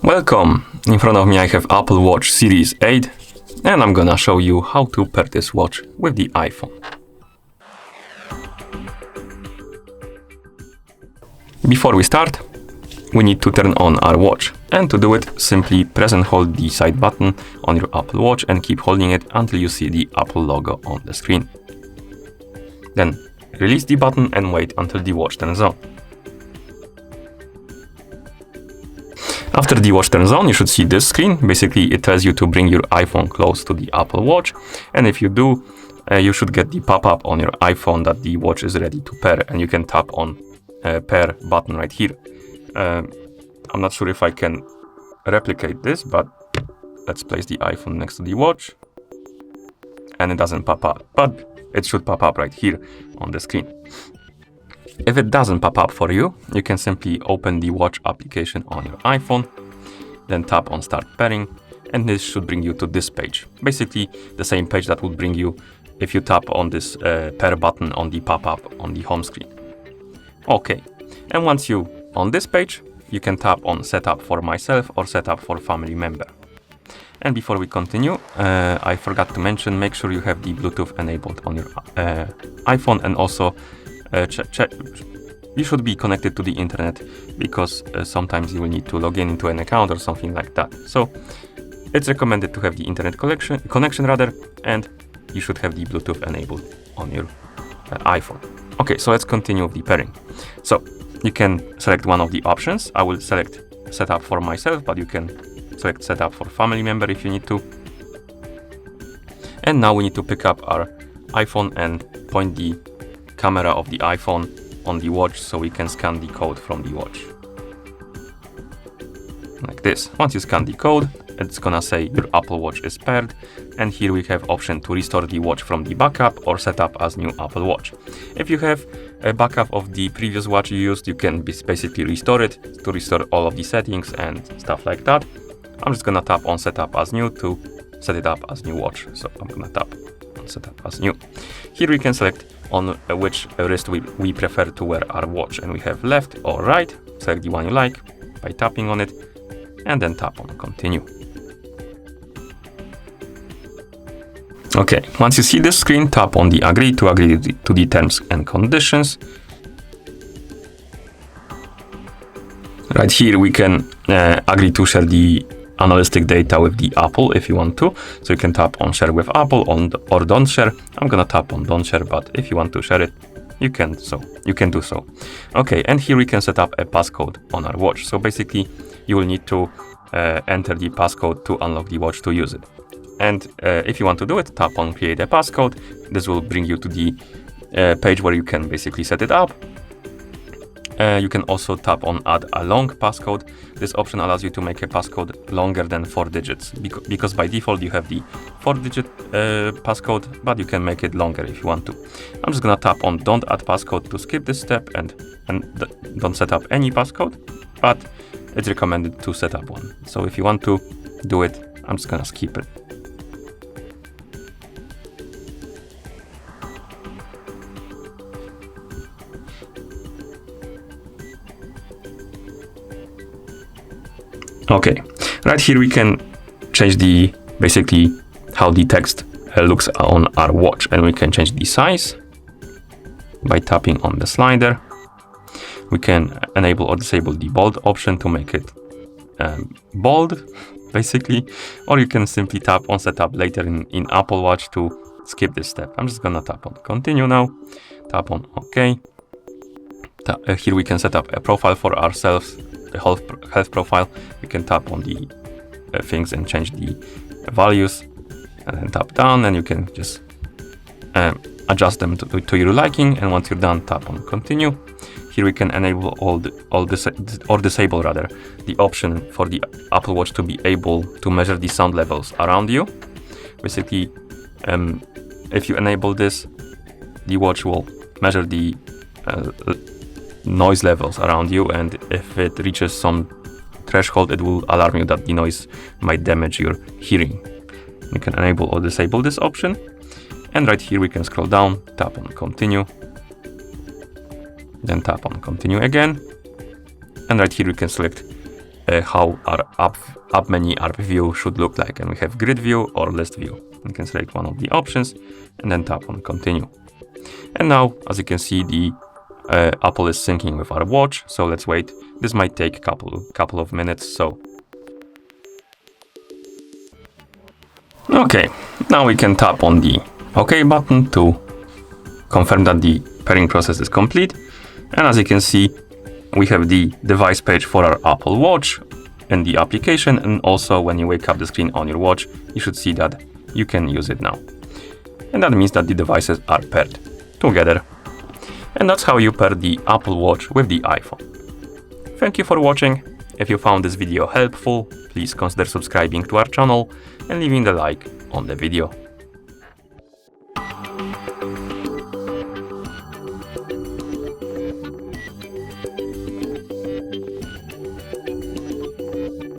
Welcome! In front of me I have Apple Watch Series 8 and I'm gonna show you how to pair this watch with the iPhone. Before we start, we need to turn on our watch, and to do it, simply press and hold the side button on your Apple Watch and keep holding it until you see the Apple logo on the screen. Then release the button and wait until the watch turns on. After the watch turns on, you should see this screen. Basically, it tells you to bring your iPhone close to the Apple Watch, and if you do, you should get the pop-up on your iPhone that the watch is ready to pair, and you can tap on pair button right here. I'm not sure if I can replicate this, but let's place the iPhone next to the watch, and it doesn't pop up, but it should pop up right here on the screen. If it doesn't pop up for you, you can simply open the watch application on your iPhone, then tap on start pairing, and this should bring you to this page. Basically the same page that would bring you if you tap on this pair button on the pop-up on the home screen. Okay, and once you on this page, you can tap on setup for myself or setup for family member. And before we continue, I forgot to mention, make sure you have the Bluetooth enabled on your iPhone, and also you should be connected to the internet, because sometimes you will need to log in into an account or something like that. So it's recommended to have the internet connection rather, and you should have the Bluetooth enabled on your iPhone. Okay, so let's continue with the pairing. So you can select one of the options. I will select setup for myself, but you can select setup for family member if you need to. And now we need to pick up our iPhone and point the camera of the iPhone on the watch so we can scan the code from the watch. Like this. Once you scan the code, it's gonna say your Apple Watch is paired, and here we have option to restore the watch from the backup or set up as new Apple Watch. If you have a backup of the previous watch you used, you can basically restore it to restore all of the settings and stuff like that. I'm just gonna tap on setup as new to set it up as new watch. So I'm gonna tap on setup as new. Here we can select on which wrist we prefer to wear our watch, and we have left or right. Select the one you like by tapping on it, and then tap on continue. Okay, once you see this screen, tap on the agree to agree to the terms and conditions. Right here we can agree to share the analytic data with the Apple if you want to. So you can tap on share with Apple or don't share. I'm gonna tap on don't share, but if you want to share it, you can do so. Okay, and here we can set up a passcode on our watch. So basically you will need to enter the passcode to unlock the watch to use it. And if you want to do it, tap on create a passcode. This will bring you to the page where you can basically set it up. You can also tap on add a long passcode. This option allows you to make a passcode longer than 4 digits, because by default you have the 4-digit passcode, but you can make it longer if you want to. I'm just gonna tap on don't add passcode to skip this step and don't set up any passcode, but it's recommended to set up one. So if you want to do it, I'm just gonna skip it. Okay, right here we can change basically how the text looks on our watch, and we can change the size by tapping on the slider. We can enable or disable the bold option to make it bold, basically, or you can simply tap on setup later in Apple Watch to skip this step. I'm just gonna tap on continue now, tap on OK. Here we can set up a profile for ourselves, the health profile. We can tap on the things and change the values, and then tap down, and you can just adjust them to your liking. And once you're done, tap on continue. Here we can enable disable rather the option for the Apple Watch to be able to measure the sound levels around you. Basically, if you enable this, the watch will measure the noise levels around you, and if it reaches some threshold, it will alarm you that the noise might damage your hearing. You can enable or disable this option, and right here we can scroll down, tap on continue, then tap on continue again, and right here we can select how our app menu, app view should look like. And we have grid view or list view. You can select one of the options and then tap on continue. And now, as you can see, the Apple is syncing with our watch. So let's wait. This might take a couple of minutes. So okay, now we can tap on the OK button to confirm that the pairing process is complete. And as you can see, we have the device page for our Apple Watch and the application. And also when you wake up the screen on your watch, you should see that you can use it now. And that means that the devices are paired together. And that's how you pair the Apple Watch with the iPhone. Thank you for watching. If you found this video helpful, please consider subscribing to our channel and leaving a like on the video.